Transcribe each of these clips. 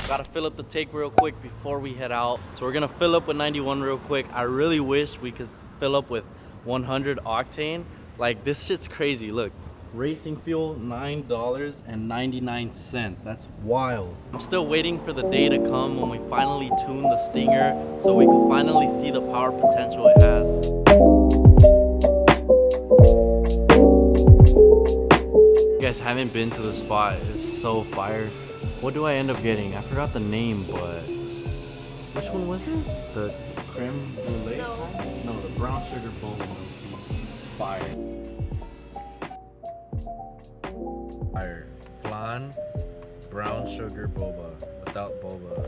Gotta fill up the tank real quick before we head out. So we're gonna fill up with 91 real quick. I really wish we could fill up with 100 octane. Like, this shit's crazy. Look, racing fuel, $9.99. That's wild. I'm still waiting for the day to come when we finally tune the Stinger so we can finally see the power potential it has. If you guys haven't been to the spot, it's so fire. What do I end up getting? I forgot the name, but which one was it? The creme brulee? No, the brown sugar boba. Fire. Fire. Flan, brown sugar boba, without boba.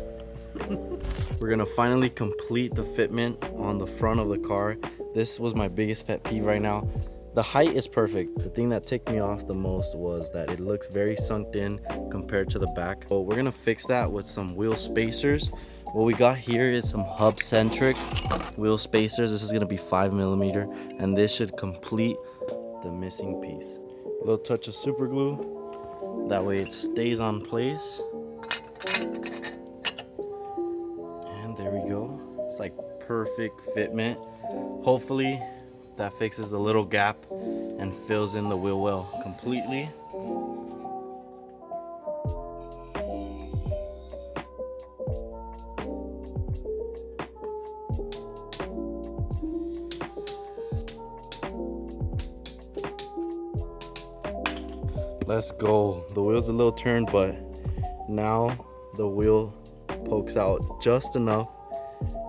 We're gonna finally complete the fitment on the front of the car. This was my biggest pet peeve right now. The height is perfect. The thing that ticked me off the most was that it looks very sunk in compared to the back. So we're gonna fix that with some wheel spacers. What we got here is some hub-centric wheel spacers. This is gonna be 5mm, and this should complete the missing piece. A little touch of super glue. That way it stays on place. And there we go. It's like perfect fitment. Hopefully that fixes the little gap and fills in the wheel well completely. Let's go. The wheel's a little turned, but now the wheel pokes out just enough.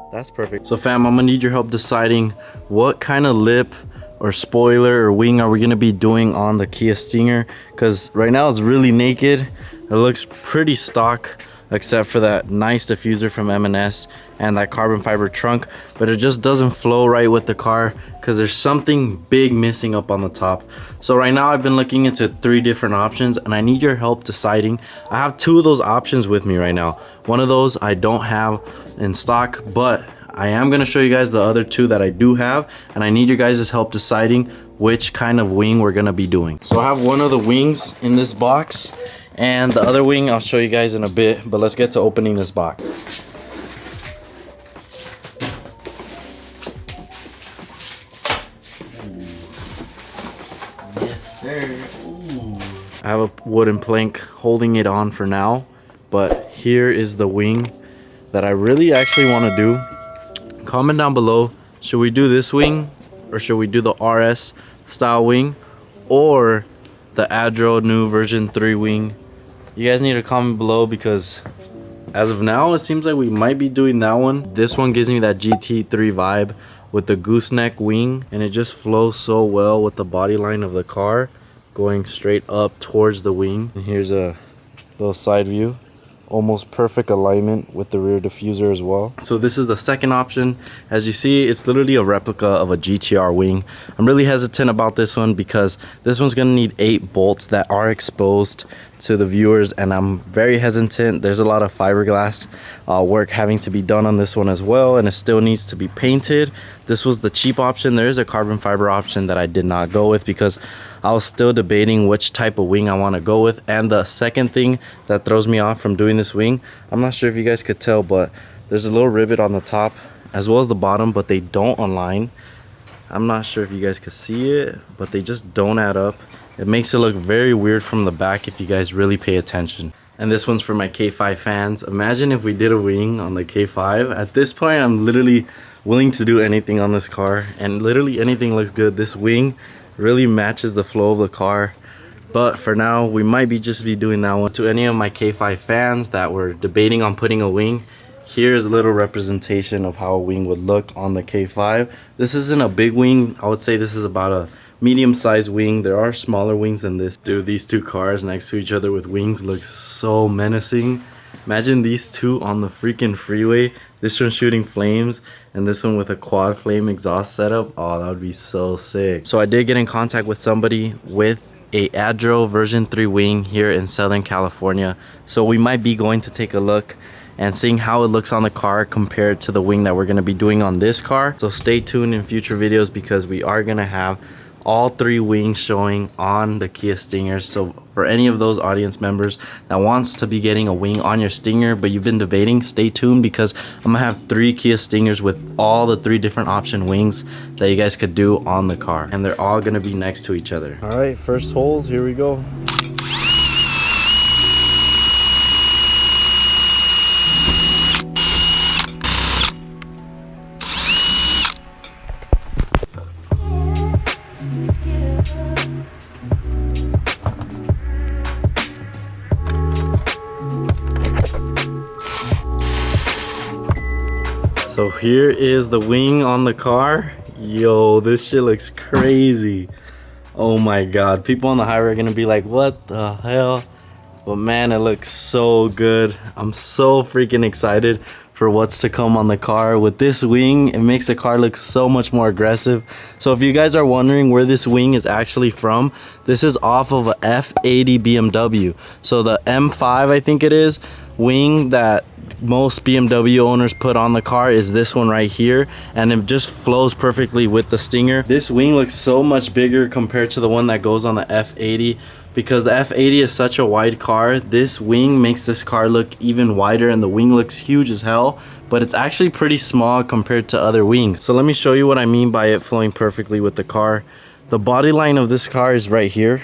That's perfect. So fam, I'm gonna need your help deciding what kind of lip or spoiler or wing are we gonna be doing on the Kia Stinger, because right now it's really naked. It looks pretty stock except for that nice diffuser from M&S and that carbon fiber trunk, but it just doesn't flow right with the car because there's something big missing up on the top. So right now I've been looking into 3 different options and I need your help deciding. I have 2 of those options with me right now. One of those I don't have in stock, but I am going to show you guys the other 2 that I do have, and I need your guys' help deciding which kind of wing we're going to be doing. So I have one of the wings in this box, and the other wing I'll show you guys in a bit, but let's get to opening this box. Yes sir. Ooh. I have a wooden plank holding it on for now, but here is the wing that I really actually want to do. Comment down below, should we do this wing or should we do the RS style wing or the Adro new version 3 wing? You guys need to comment below, because as of now it seems like we might be doing that one. This one gives me that GT3 vibe with the gooseneck wing, and it just flows so well with the body line of the car going straight up towards the wing. And here's a little side view. Almost perfect alignment with the rear diffuser as well. So this is the second option. As you see, it's literally a replica of a GTR wing. I'm really hesitant about this one because this one's gonna need 8 bolts that are exposed to the viewers, and I'm very hesitant. There's a lot of fiberglass work having to be done on this one as well, and it still needs to be painted. This was the cheap option. There is a carbon fiber option that I did not go with because I was still debating which type of wing I want to go with. And the second thing that throws me off from doing this wing, I'm not sure if you guys could tell, but there's a little rivet on the top as well as the bottom, but they don't align. I'm not sure if you guys could see it, but they just don't add up. It makes it look very weird from the back if you guys really pay attention. And this one's for my K5 fans. Imagine if we did a wing on the K5. At this point, I'm literally willing to do anything on this car, and literally anything looks good. This wing really matches the flow of the car. But for now, we might just be doing that one. To any of my K5 fans that were debating on putting a wing, Here's a little representation of how a wing would look on the K5. This isn't a big wing. I would say this is about a medium-sized wing. There are smaller wings than this. Dude, these two cars next to each other with wings look so menacing. Imagine these two on the freaking freeway. This one shooting flames and this one with a quad flame exhaust setup. Oh, that would be so sick. So I did get in contact with somebody with a Adro version 3 wing here in Southern California. So we might be going to take a look and seeing how it looks on the car compared to the wing that we're going to be doing on this car. So stay tuned in future videos because we are going to have all 3 wings showing on the Kia Stinger. So for any of those audience members that wants to be getting a wing on your Stinger but you've been debating, stay tuned because I'm gonna have 3 Kia Stingers with all the 3 different option wings that you guys could do on the car, and they're all gonna be next to each other. All right, first holes, here we go. So here is the wing on the car. Yo, this shit looks crazy. Oh my god, people on the highway are gonna be like, what the hell? But man, it looks so good. I'm so freaking excited for what's to come on the car. With this wing, it makes the car look so much more aggressive. So if you guys are wondering where this wing is actually from, this is off of a F80 BMW. So the M5, I think it is, wing that most BMW owners put on the car is this one right here, and it just flows perfectly with the Stinger. This wing looks so much bigger compared to the one that goes on the F80 because the F80 is such a wide car. This wing makes this car look even wider, and the wing looks huge as hell, but it's actually pretty small compared to other wings. So let me show you what I mean by it flowing perfectly with the car. The body line of this car is right here.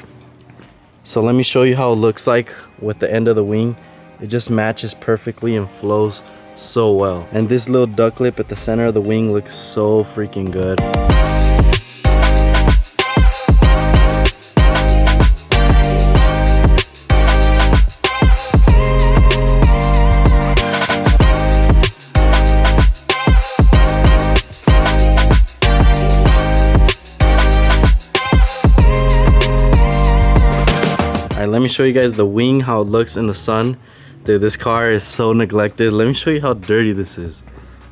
So let me show you how it looks like with the end of the wing. It just matches perfectly and flows so well. And this little duck lip at the center of the wing looks so freaking good. Alright, let me show you guys the wing, how it looks in the sun. Dude, this car is so neglected. Let me show you how dirty this is.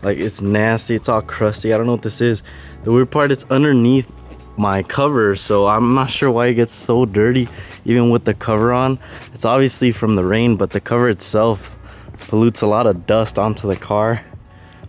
Like, it's nasty, it's all crusty. I don't know what this is. The weird part, it's underneath my cover, so I'm not sure why it gets so dirty even with the cover on. It's obviously from the rain, but the cover itself pollutes a lot of dust onto the car.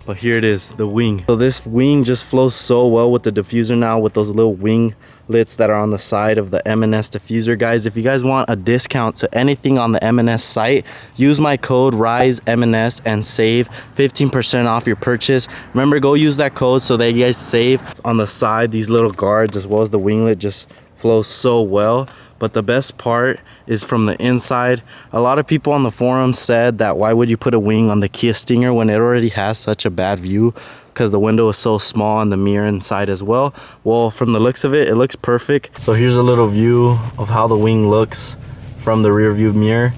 But here it is, the wing. So this wing just flows so well with the diffuser now, with those little wing lits that are on the side of the M&S diffuser. Guys, if you guys want a discount to anything on the M&S site, use my code RISEMNS and save 15% off your purchase. Remember, go use that code so that you guys save. On the side, these little guards as well as the winglet just flows so well. But the best part is from the inside. A lot of people on the forum said that why would you put a wing on the Kia Stinger when it already has such a bad view, because the window is so small and the mirror inside as well. Well, from the looks of it, it looks perfect. So here's a little view of how the wing looks from the rear view mirror.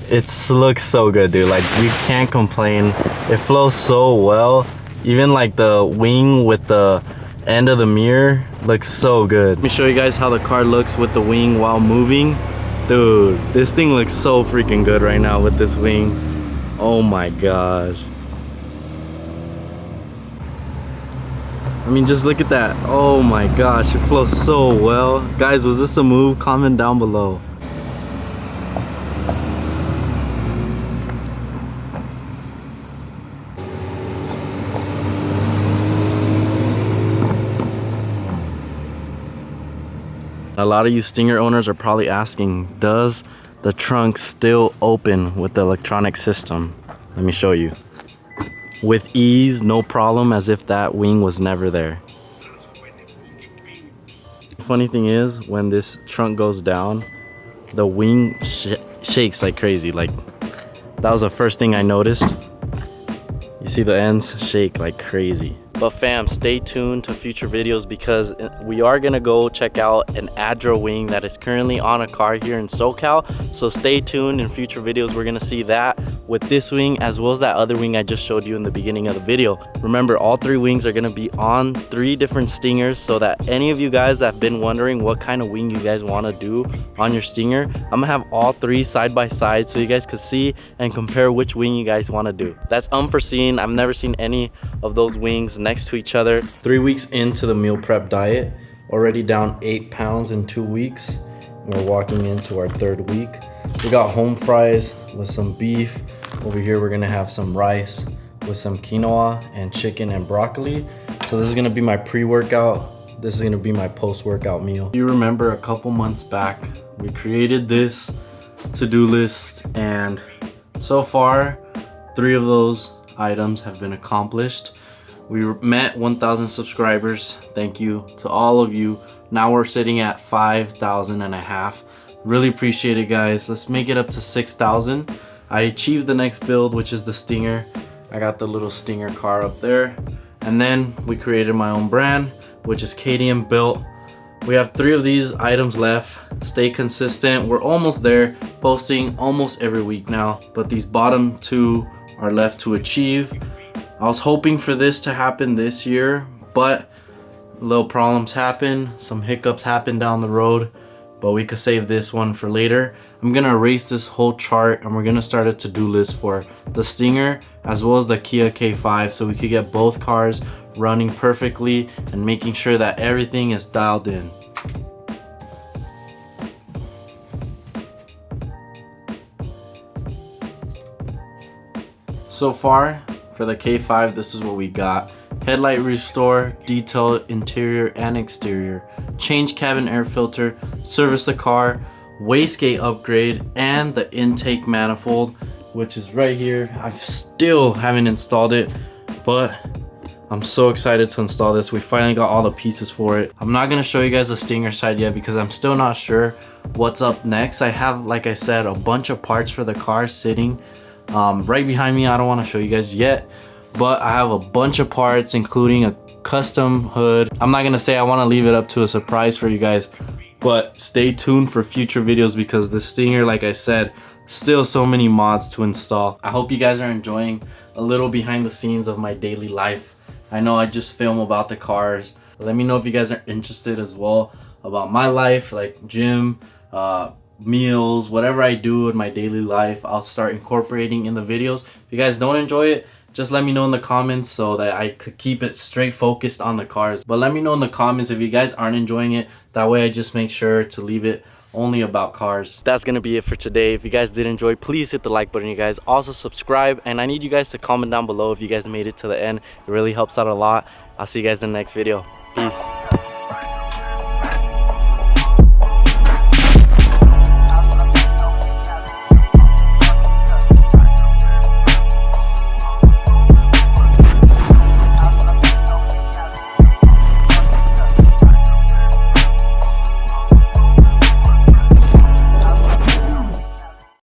It looks so good, dude. Like, you can't complain. It flows so well. Even like the wing with the end of the mirror looks so good. Let me show you guys how the car looks with the wing while moving. Dude, this thing looks so freaking good right now with this wing. Oh my gosh. I mean, just look at that. Oh my gosh, it flows so well. Guys, was this a move? Comment down below. A lot of you Stinger owners are probably asking, does the trunk still open with the electronic system? Let me show you. With ease, no problem, as if that wing was never there. The funny thing is, when this trunk goes down, the wing shakes like crazy. Like, that was the first thing I noticed. You see the ends shake like crazy. But fam, stay tuned to future videos because we are gonna go check out an Adra wing that is currently on a car here in SoCal. So stay tuned. In future videos we're gonna see that with this wing as well as that other wing I just showed you in the beginning of the video. Remember, all 3 wings are gonna be on 3 different Stingers, so that any of you guys that have been wondering what kind of wing you guys want to do on your Stinger, I'm gonna have all 3 side by side so you guys can see and compare which wing you guys want to do. That's unforeseen. I've never seen any of those wings next to each other. 3 weeks into the meal prep diet, already down 8 pounds in 2 weeks. We're walking into our 3rd week. We got home fries with some beef. Over here we're gonna have some rice with some quinoa and chicken and broccoli. So this is gonna be my pre-workout. This is gonna be my post-workout meal. You remember a couple months back, we created this to-do list, and so far 3 of those items have been accomplished. We met 1,000 subscribers. Thank you to all of you. Now we're sitting at 5,000 and a half. Really appreciate it, guys. Let's make it up to 6,000. I achieved the next build, which is the Stinger. I got the little Stinger car up there. And then we created my own brand, which is KTM built. We have 3 of these items left. Stay consistent. We're almost there, posting almost every week now. But these bottom 2 are left to achieve. I was hoping for this to happen this year, but little problems happen, some hiccups happen down the road, but we could save this one for later. I'm gonna erase this whole chart and we're gonna start a to-do list for the Stinger as well as the Kia K5 so we could get both cars running perfectly and making sure that everything is dialed in. So far, for the K5, this is what we got. Headlight restore, detail interior and exterior, change cabin air filter, service the car, wastegate upgrade, and the intake manifold, which is right here. I still haven't installed it, but I'm so excited to install this. We finally got all the pieces for it. I'm not gonna show you guys the Stinger side yet because I'm still not sure what's up next. I have, like I said, a bunch of parts for the car sitting right behind me. I don't want to show you guys yet, but I have a bunch of parts including a custom hood. I'm not gonna say I want to leave it up to a surprise for you guys, but stay tuned for future videos because the Stinger, like I said, still so many mods to install. I hope you guys are enjoying a little behind the scenes of my daily life. I know I just film about the cars. Let me know if you guys are interested as well about my life, like gym, meals, whatever I do in my daily life, I'll start incorporating in the videos. If you guys don't enjoy it, just let me know in the comments so that I could keep it straight focused on the cars. But let me know in the comments if you guys aren't enjoying it. That way I just make sure to leave it only about cars. That's gonna be it for today. If you guys did enjoy, please hit the like button, you guys. Also subscribe, and I need you guys to comment down below if you guys made it to the end. It really helps out a lot. I'll see you guys in the next video. Peace.